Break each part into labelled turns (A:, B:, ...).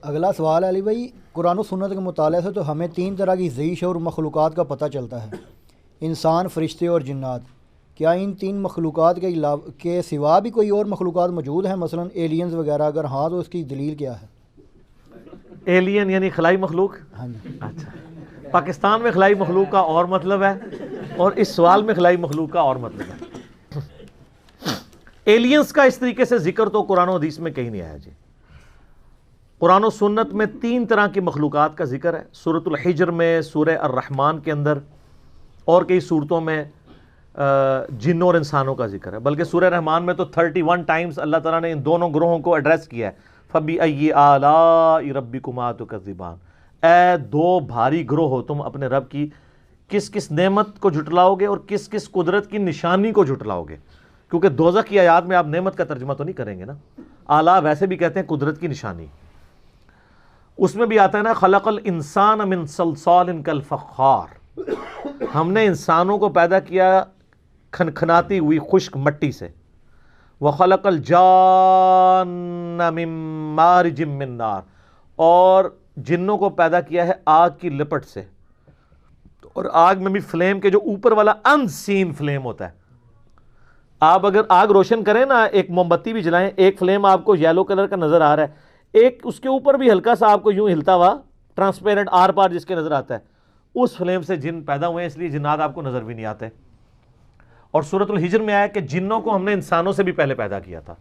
A: اگلا سوال ہے علی بھائی، قرآن و سنت کے مطالعے سے تو ہمیں تین طرح کی ذی شعور مخلوقات کا پتہ چلتا ہے: انسان، فرشتے اور جنات۔ کیا ان تین مخلوقات کے سوا بھی کوئی اور مخلوقات موجود ہیں، مثلا ایلینز وغیرہ؟ اگر ہاں تو اس کی دلیل کیا ہے؟
B: ایلین یعنی خلائی مخلوق؟
A: ہاں جی۔
B: اچھا، پاکستان میں خلائی مخلوق کا اور مطلب ہے اور اس سوال میں خلائی مخلوق کا اور مطلب ہے۔ ایلینز کا اس طریقے سے ذکر تو قرآن و حدیث میں کہیں نہیں آیا جی۔ قرآن و سنت میں تین طرح کی مخلوقات کا ذکر ہے، سورۃ الحجر میں، سورہ الرحمن کے اندر، اور کئی صورتوں میں جنوں اور انسانوں کا ذکر ہے۔ بلکہ سورہ رحمان میں تو 31 ٹائمز اللہ تعالیٰ نے ان دونوں گروہوں کو ایڈریس کیا ہے، فَبِأَيِّ آلَاءِ رَبِّكُمَا تُكَذِّبَانِ، اے دو بھاری گروہ ہو، تم اپنے رب کی کس کس نعمت کو جھٹلاؤ گے اور کس کس قدرت کی نشانی کو جھٹلاؤ گے؟ کیونکہ دوزخ کی آیات میں آپ نعمت کا ترجمہ تو نہیں کریں گے نا، آلہ ویسے بھی کہتے ہیں قدرت کی نشانی۔ اس میں بھی آتا ہے نا، خلق الانسان من صلصال کالفخار، ہم نے انسانوں کو پیدا کیا کھنکھناتی ہوئی خشک مٹی سے، وخلق الجان من مارج من نار، اور جنوں کو پیدا کیا ہے آگ کی لپٹ سے، اور آگ میں بھی فلیم کے جو اوپر والا ان سین فلیم ہوتا ہے۔ آپ اگر آگ روشن کریں نا، ایک موم بتی بھی جلائیں، ایک فلیم آپ کو یلو کلر کا نظر آ رہا ہے، ایک اس کے اوپر بھی ہلکا سا آپ کو یوں ہلتا ہوا ٹرانسپیرنٹ آر پار جس کے نظر آتا ہے، اس فلیم سے جن پیدا ہوئے ہیں، اس لیے جنات آپ کو نظر بھی نہیں آتے۔ اور سورۃ الحجر میں آیا کہ جنوں کو ہم نے انسانوں سے بھی پہلے پیدا کیا تھا۔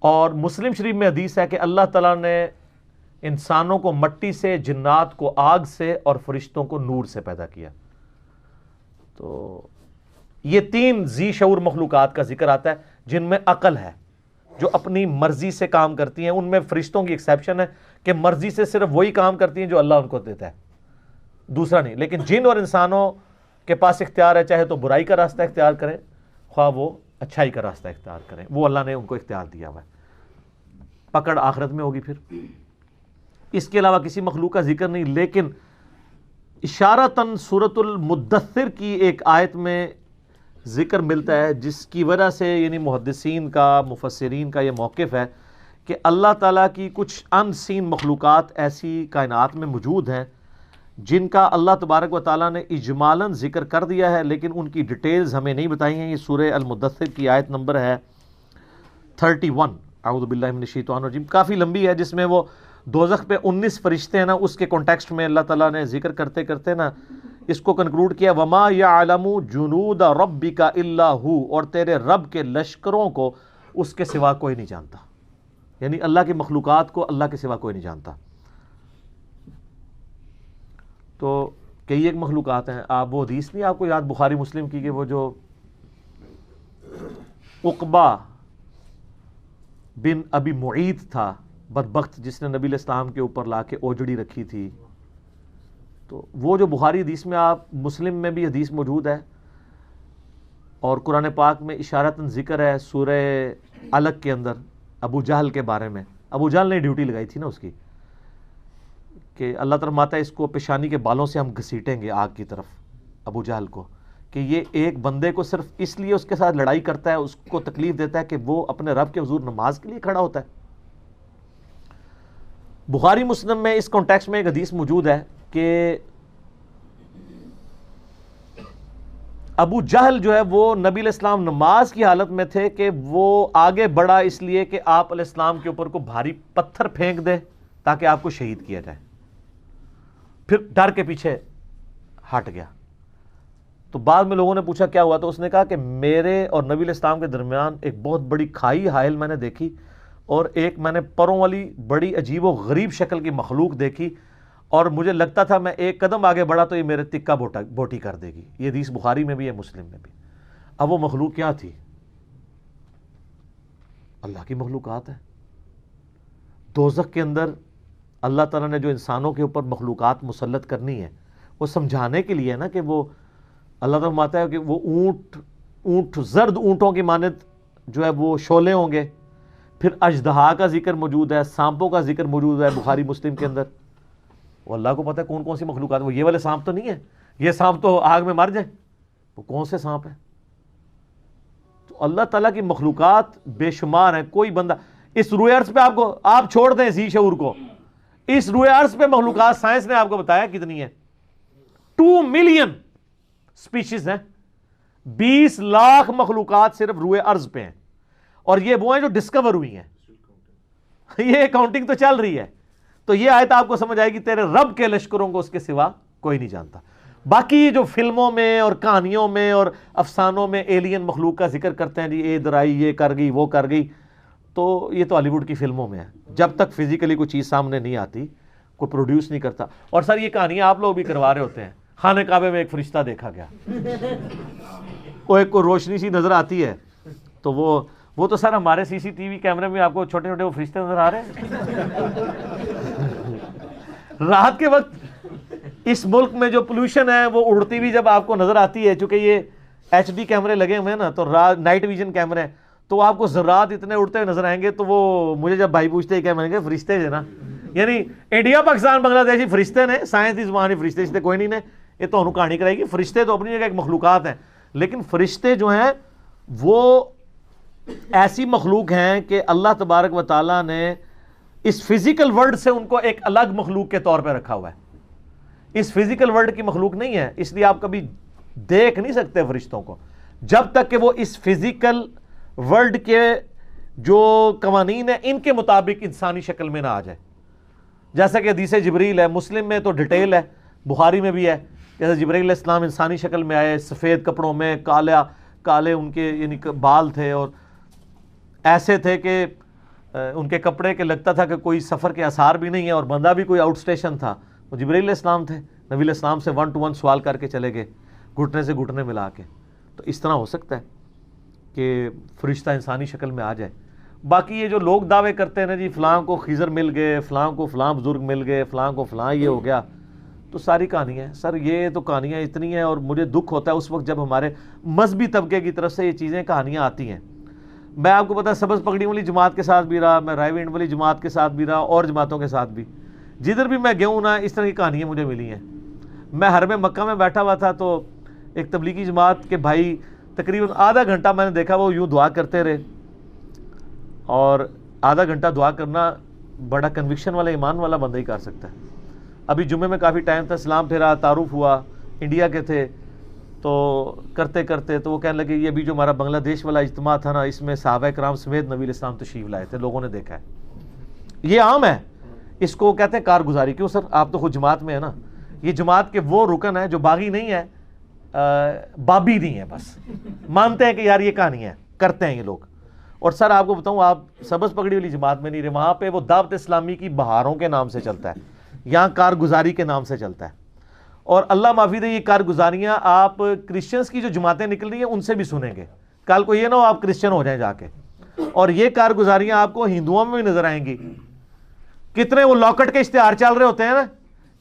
B: اور مسلم شریف میں حدیث ہے کہ اللہ تعالیٰ نے انسانوں کو مٹی سے، جنات کو آگ سے، اور فرشتوں کو نور سے پیدا کیا۔ تو یہ تین ذی شعور مخلوقات کا ذکر آتا ہے جن میں عقل ہے، جو اپنی مرضی سے کام کرتی ہیں۔ ان میں فرشتوں کی ایکسیپشن ہے کہ مرضی سے صرف وہی کام کرتی ہیں جو اللہ ان کو دیتا ہے، دوسرا نہیں۔ لیکن جن اور انسانوں کے پاس اختیار ہے، چاہے تو برائی کا راستہ اختیار کریں، خواہ وہ اچھائی کا راستہ اختیار کریں، وہ اللہ نے ان کو اختیار دیا ہوا ہے۔ پکڑ آخرت میں ہوگی پھر۔ اس کے علاوہ کسی مخلوق کا ذکر نہیں، لیکن اشارتاً سورۃ المدثر کی ایک آیت میں ذکر ملتا ہے، جس کی وجہ سے یعنی محدثین کا، مفسرین کا یہ موقف ہے کہ اللہ تعالیٰ کی کچھ ان سین مخلوقات ایسی کائنات میں موجود ہیں جن کا اللہ تبارک و تعالیٰ نے اجمالاً ذکر کر دیا ہے، لیکن ان کی ڈیٹیلز ہمیں نہیں بتائی ہیں۔ یہ سورہ المدثر کی آیت نمبر ہے 31، اعوذ باللہ من الشیطان الرجیم، کافی لمبی ہے، جس میں وہ دوزخ پہ 19 فرشتے ہیں نا، اس کے کانٹیکسٹ میں اللہ تعالیٰ نے ذکر کرتے کرتے نا اس کو کنکلوڈ کیا، وَمَا يَعْلَمُ جُنُودَ رَبِّكَ إِلَّا هُ، اور تیرے رب کے لشکروں کو اس کے سوا کوئی نہیں جانتا، یعنی اللہ کی مخلوقات کو اللہ کے سوا کوئی نہیں جانتا۔ تو کئی ایک مخلوقات ہیں، آپ وہ حدیث نہیں آپ کو یاد بخاری مسلم کی کہ وہ جو عقبہ بن ابی معیط تھا بدبخت، جس نے نبی علیہ السلام کے اوپر لا کے اوجڑی رکھی تھی، تو وہ جو بخاری حدیث میں، آپ مسلم میں بھی حدیث موجود ہے، اور قرآن پاک میں اشارتاً ذکر ہے سورہ علق کے اندر ابو جہل کے بارے میں۔ ابو جہل نے ڈیوٹی لگائی تھی نا اس کی، کہ اللہ تعالیٰ ماتا ہے اس کو پیشانی کے بالوں سے ہم گھسیٹیں گے آگ کی طرف، ابو جہل کو، کہ یہ ایک بندے کو صرف اس لیے اس کے ساتھ لڑائی کرتا ہے، اس کو تکلیف دیتا ہے کہ وہ اپنے رب کے حضور نماز کے لیے کھڑا ہوتا ہے۔ بخاری مسلم میں اس کانٹیکسٹ میں ایک حدیث موجود ہے کہ ابو جہل جو ہے وہ نبی علیہ السلام نماز کی حالت میں تھے کہ وہ آگے بڑھا اس لیے کہ آپ علیہ السلام کے اوپر کو بھاری پتھر پھینک دے تاکہ آپ کو شہید کیا جائے، پھر ڈر کے پیچھے ہٹ گیا۔ تو بعد میں لوگوں نے پوچھا کیا ہوا، تو اس نے کہا کہ میرے اور نبی علیہ السلام کے درمیان ایک بہت بڑی کھائی حائل میں نے دیکھی، اور ایک میں نے پروں والی بڑی عجیب و غریب شکل کی مخلوق دیکھی، اور مجھے لگتا تھا میں ایک قدم آگے بڑھا تو یہ میرے تکہ بوٹی کر دے گی۔ یہ حدیث بخاری میں بھی ہے، مسلم میں بھی۔ اب وہ مخلوق کیا تھی؟ اللہ کی مخلوقات ہے۔ دوزخ کے اندر اللہ تعالیٰ نے جو انسانوں کے اوپر مخلوقات مسلط کرنی ہے، وہ سمجھانے کے لیے نا کہ وہ اللہ تعالیٰ فرماتا ہے کہ وہ اونٹ زرد اونٹوں کی مانند جو ہے وہ شعلے ہوں گے۔ پھر اژدہا کا ذکر موجود ہے، سانپوں کا ذکر موجود ہے بخاری مسلم کے اندر۔ وہ اللہ کو پتہ ہے کون کون سی مخلوقات، وہ یہ والے سانپ تو نہیں ہے، یہ سانپ تو آگ میں مر جائیں، وہ کون سے سانپ ہیں؟ تو اللہ تعالیٰ کی مخلوقات بے شمار ہیں۔ کوئی بندہ اس روئے ارض پہ آپ چھوڑ دیں ذی شعور کو، اس روئے ارض پہ مخلوقات سائنس نے آپ کو بتایا کتنی ہے، 2 ملین سپیشیز ہیں، 20 لاکھ مخلوقات صرف روئے ارض پہ ہیں، اور یہ وہ ہیں جو ڈسکور ہوئی ہیں، یہ کاؤنٹنگ تو چل رہی ہے. تو یہ آیت آپ کو سمجھ آئے گی تیرے رب کے لشکروں کو اس کے سوا کوئی نہیں جانتا. باقی جو فلموں میں اور کہانیوں میں اور افسانوں میں ایلین مخلوق کا ذکر کرتے ہیں، جی ادھر آئی، یہ کر گئی، وہ کر گئی، تو یہ تو ہالی ووڈ کی فلموں میں ہے. جب تک فزیکلی کوئی چیز سامنے نہیں آتی کوئی پروڈیوس نہیں کرتا. اور سر یہ کہانیاں آپ لوگ بھی کروا رہے ہوتے ہیں. خانہ کعبے میں ایک فرشتہ دیکھا گیا، وہ ایک کو روشنی سی نظر آتی ہے، تو وہ تو سر ہمارے سی سی ٹی وی کیمرے میں آپ کو چھوٹے چھوٹے وہ فرشتے نظر آ رہے ہیں. رات کے وقت اس ملک میں جو پولوشن ہے وہ اڑتی بھی جب آپ کو نظر آتی ہے، چونکہ یہ ایچ ڈی کیمرے لگے ہوئے ہیں نا، تو نائٹ ویژن کیمرے، تو آپ کو ذرات اتنے اڑتے ہوئے نظر آئیں گے. تو وہ مجھے جب بھائی پوچھتے ہیں کیا میں نے کہا فرشتے جو نا، یعنی انڈیا پاکستان بنگلہ دیش فرشتے نے، سائنس دی زبان فرشتے کوئی نہیں نے، یہ تو انہوں کہانی کرائے گی. فرشتے تو اپنی جگہ ایک مخلوقات ہیں، لیکن فرشتے جو ہیں وہ ایسی مخلوق ہیں کہ اللہ تبارک و تعالیٰ نے اس فزیکل ورلڈ سے ان کو ایک الگ مخلوق کے طور پہ رکھا ہوا ہے. اس فزیکل ورلڈ کی مخلوق نہیں ہے، اس لیے آپ کبھی دیکھ نہیں سکتے فرشتوں کو جب تک کہ وہ اس فزیکل ورلڈ کے جو قوانین ہیں ان کے مطابق انسانی شکل میں نہ آ جائے. جیسا کہ حدیث جبریل ہے، مسلم میں تو ڈیٹیل ہے، بخاری میں بھی ہے، جیسے جبریل علیہ السلام انسانی شکل میں آئے، سفید کپڑوں میں، کالے ان کے یعنی بال تھے، اور ایسے تھے کہ ان کے کپڑے کے لگتا تھا کہ کوئی سفر کے آثار بھی نہیں ہے، اور بندہ بھی کوئی آؤٹ اسٹیشن تھا. وہ جبریل علیہ السلام تھے، نبی علیہ السلام سے 1 to 1 سوال کر کے چلے گئے، گھٹنے سے گھٹنے ملا کے. تو اس طرح ہو سکتا ہے کہ فرشتہ انسانی شکل میں آ جائے. باقی یہ جو لوگ دعوے کرتے ہیں نا جی فلاں کو خضر مل گئے، فلاں کو فلاں بزرگ مل گئے، فلاں کو فلاں یہ ہو گیا، تو ساری کہانیاں ہیں سر. یہ تو کہانیاں اتنی ہیں، اور مجھے دکھ ہوتا ہے اس وقت جب ہمارے مذہبی طبقے کی طرف سے یہ چیزیں کہانیاں آتی ہیں. میں آپ کو پتا ہے سبز پگڑی والی جماعت کے ساتھ بھی رہا، میں رائے وینڈ والی جماعت کے ساتھ بھی رہا، اور جماعتوں کے ساتھ بھی، جدھر بھی میں گیا ہوں نا اس طرح کی کہانیاں مجھے ملی ہیں. میں حرم مکہ میں بیٹھا ہوا تھا، تو ایک تبلیغی جماعت کے بھائی تقریباً آدھا گھنٹہ میں نے دیکھا وہ یوں دعا کرتے رہے، اور آدھا گھنٹہ دعا کرنا بڑا کنوکشن والا ایمان والا بندہ ہی کر سکتا ہے. ابھی جمعے میں کافی ٹائم تھا، سلام پھیرا، تعارف ہوا، انڈیا کے تھے، تو کرتے کرتے تو وہ کہنے لگے یہ بھی جو ہمارا بنگلہ دیش والا اجتماع تھا نا، اس میں صحابہ کرام سمیت نبی علیہ السلام تشریف لائے تھے، لوگوں نے دیکھا ہے. یہ عام ہے، اس کو کہتے ہیں کارگزاری. کیوں سر؟ آپ تو خود جماعت میں ہے نا. یہ جماعت کے وہ رکن ہیں جو باغی نہیں ہے، بابی نہیں ہے، بس مانتے ہیں کہ یار یہ کہانی ہے، کرتے ہیں یہ لوگ. اور سر آپ کو بتاؤں، آپ سبز پگڑی والی جماعت میں نہیں رہے، وہاں پہ وہ دعوت اسلامی کی بہاروں کے نام سے چلتا ہے، یہاں کارگزاری کے نام سے چلتا ہے. اور اللہ معافی دے، یہ کارگزاریاں آپ کرسچنز کی جو جماعتیں نکل رہی ہیں ان سے بھی سنیں گے. کل کو یہ نہ ہو آپ کرسچن ہو جائیں جا کے. اور یہ کارگزاریاں آپ کو ہندوؤں میں بھی نظر آئیں گی. کتنے وہ لاکٹ کے اشتہار چل رہے ہوتے ہیں نا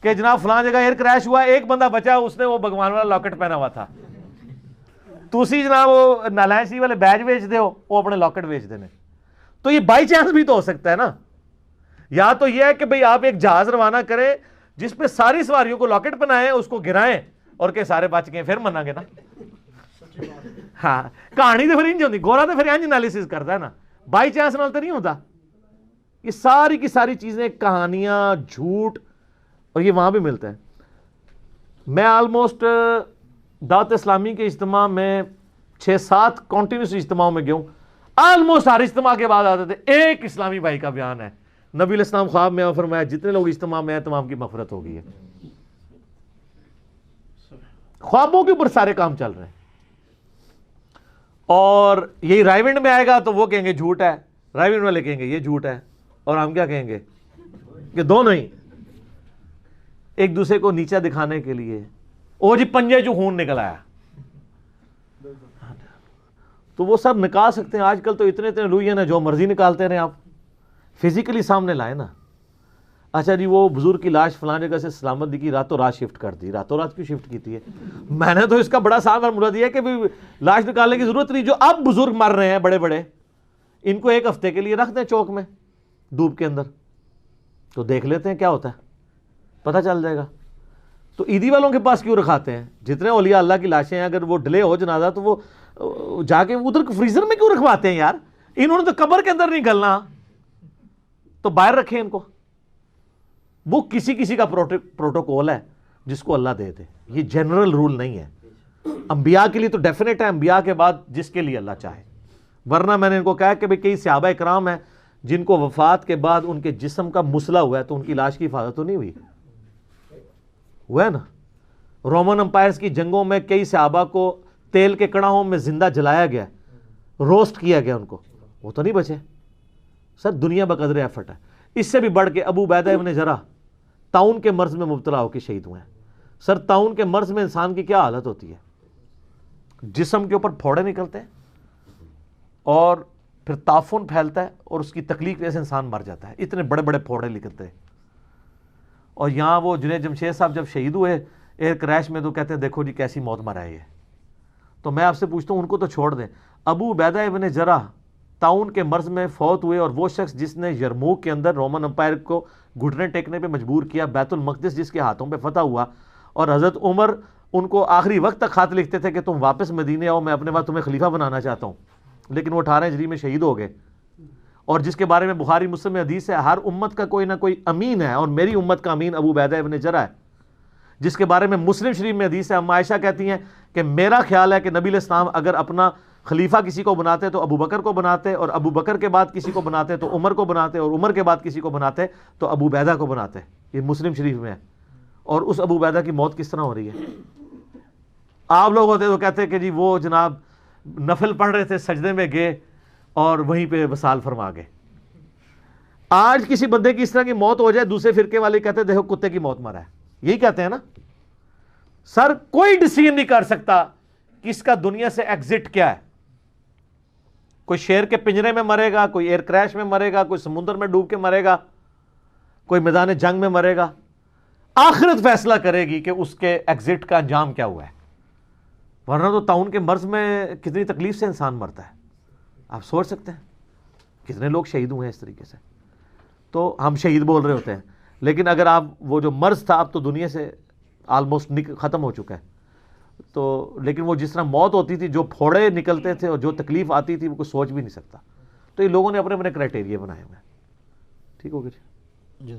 B: کہ جناب فلاں جگہ ایئر کریش ہوا، ایک بندہ بچا، اس نے وہ بھگوان والا لاکٹ پہنا ہوا تھا. تسی جناب وہ نالائن سی والے بیج بیچ دے ہو، وہ اپنے لاکٹ بیچ دینے. تو یہ بائی چانس بھی تو ہو سکتا ہے نا. یا تو یہ ہے کہ بھئی آپ ایک جہاز روانہ کریں جس پہ ساری سواریوں کو لاکٹ پہنائیں، اس کو گرائیں، اور کہ سارے بچ گئے، پھر منہ گے نا. ہاں کہانی تو پھر انج ہوتی، گورا تو پھر انج انالیسس کرتا ہے نا، بائی چانس نال تو نہیں ہوتا. یہ ساری کی ساری چیزیں کہانیاں، جھوٹ، اور یہ وہاں بھی ملتا ہے. میں آلموسٹ دعوت اسلامی کے اجتماع میں 6-7 کنٹینیوس اجتماعوں میں گیا ہوں. آلموسٹ ہر اجتماع کے بعد آتے تھے ایک اسلامی بھائی کا بیان ہے، نبی علیہ السلام خواب میں فرمایا جتنے لوگ اجتماع میں ہیں تمام کی مغفرت ہو گئی ہے. خوابوں کے اوپر سارے کام چل رہے ہیں. اور یہی رائے ونڈ میں آئے گا تو وہ کہیں گے جھوٹ ہے، رائے ونڈ والے کہیں گے یہ جھوٹ ہے، اور ہم کیا کہیں گے کہ دونوں ہی ایک دوسرے کو نیچا دکھانے کے لیے. او جی پنجے جو خون نکل آیا، تو وہ سب نکال سکتے ہیں. آج کل تو اتنے لوہین ہیں جو مرضی نکالتے رہے، آپ فزیکلی سامنے لائے نا. اچھا جی وہ بزرگ کی لاش فلاں جگہ سے سلامت کی راتوں رات شفٹ کر دی. راتوں رات کیوں شفٹ کی ہے؟ میں نے تو اس کا بڑا صاف فارمولہ دیا کہ لاش نکالنے کی ضرورت نہیں. جو اب بزرگ مر رہے ہیں بڑے بڑے، ان کو 1 ہفتے کے لیے رکھ دیں چوک میں دھوپ کے اندر، تو دیکھ لیتے ہیں کیا ہوتا ہے، پتہ چل جائے گا. تو عیدی والوں کے پاس کیوں رکھاتے ہیں؟ جتنے اولیاء اللہ کی لاشیں ہیں اگر وہ ڈیلے ہو جنازہ تو وہ جا کے ادھر فریزر میں کیوں رکھواتے ہیں یار؟ انہوں نے تو قبر کے اندر نہیں گلنا. تو باہر رکھیں ان کو. وہ کسی کسی کا پروٹوکول ہے جس کو اللہ دے دے, یہ جنرل رول نہیں ہے. انبیاء کے لیے تو ڈیفینیٹ ہے, انبیاء کے بعد جس کے لیے اللہ چاہے. ورنہ میں نے ان کو کہا کہ کئی صحابہ اکرام ہیں جن کو وفات کے بعد ان کے جسم کا مسئلہ ہوا ہے تو ان کی لاش کی حفاظت تو نہیں ہوئی, ہوا ہے نا. رومن امپائرز کی جنگوں میں کئی صحابہ کو تیل کے کڑاہوں میں زندہ جلایا گیا, روسٹ کیا گیا ان کو, وہ تو نہیں بچے. سر دنیا بقدر ایفرٹ ہے. اس سے بھی بڑھ کے ابو عبیدہ ابن جراح طاعون کے مرض میں مبتلا ہو کے شہید ہوئے ہیں. سر طاعون کے مرض میں انسان کی کیا حالت ہوتی ہے, جسم کے اوپر پھوڑے نکلتے ہیں اور پھر تعفن پھیلتا ہے اور اس کی تکلیف کی وجہ سے انسان مر جاتا ہے. اتنے بڑے بڑے پھوڑے نکلتے ہیں. اور یہاں وہ جنید جمشید صاحب جب شہید ہوئے ایئر کریش میں تو کہتے ہیں دیکھو جی کیسی موت مرا ہے یہ. تو میں آپ سے پوچھتا ہوں ان کو تو چھوڑ دیں. ابو عبیدہ ابن جراح طاعون کے مرض میں فوت ہوئے, اور وہ شخص جس نے یرموک کے اندر رومن امپائر کو گھٹنے ٹیکنے پہ مجبور کیا, بیت المقدس جس کے ہاتھوں پہ فتح ہوا, اور حضرت عمر ان کو آخری وقت تک خط لکھتے تھے کہ تم واپس مدینے آؤ, میں اپنے بعد تمہیں خلیفہ بنانا چاہتا ہوں, لیکن وہ 18 ہجری میں شہید ہو گئے. اور جس کے بارے میں بخاری مسلم میں حدیث ہے ہر امت کا کوئی نہ کوئی امین ہے, اور میری امت کا امین ابو عبیدہ ابن جراح ہے. جس کے بارے میں مسلم شریف میں حدیث ہے, ام عائشہ کہتی ہیں کہ میرا خیال ہے کہ نبی علیہ السلام اگر اپنا خلیفہ کسی کو بناتے تو ابو بکر کو بناتے, اور ابو بکر کے بعد کسی کو بناتے تو عمر کو بناتے, اور عمر کے بعد کسی کو بناتے تو ابو عبیدہ کو بناتے. یہ مسلم شریف میں ہے. اور اس ابو عبیدہ کی موت کس طرح ہو رہی ہے؟ آپ لوگ ہوتے تو کہتے کہ جی وہ جناب نفل پڑھ رہے تھے, سجدے میں گئے اور وہیں پہ وصال فرما گئے. آج کسی بندے کی اس طرح کی موت ہو جائے, دوسرے فرقے والے کہتے دیکھو کتے کی موت مرا ہے, یہی کہتے ہیں نا. سر کوئی ڈیسیژن نہیں کر سکتا کہ اس کا دنیا سے ایگزٹ کیا ہے. کوئی شیر کے پنجرے میں مرے گا, کوئی ایئر کریش میں مرے گا, کوئی سمندر میں ڈوب کے مرے گا, کوئی میدان جنگ میں مرے گا. آخرت فیصلہ کرے گی کہ اس کے ایگزٹ کا انجام کیا ہوا ہے. ورنہ تو طاعون کے مرض میں کتنی تکلیف سے انسان مرتا ہے, آپ سوچ سکتے ہیں کتنے لوگ شہید ہوئے ہیں اس طریقے سے. تو ہم شہید بول رہے ہوتے ہیں, لیکن اگر آپ وہ جو مرض تھا اب تو دنیا سے آلموسٹ ختم ہو چکا ہے. تو لیکن وہ جس طرح موت ہوتی تھی, جو پھوڑے نکلتے تھے اور جو تکلیف آتی تھی وہ کوئی سوچ بھی نہیں سکتا. تو یہ لوگوں نے اپنے اپنے کرائٹیریا بنائے ہوئے ہیں. ٹھیک ہو گیا جی.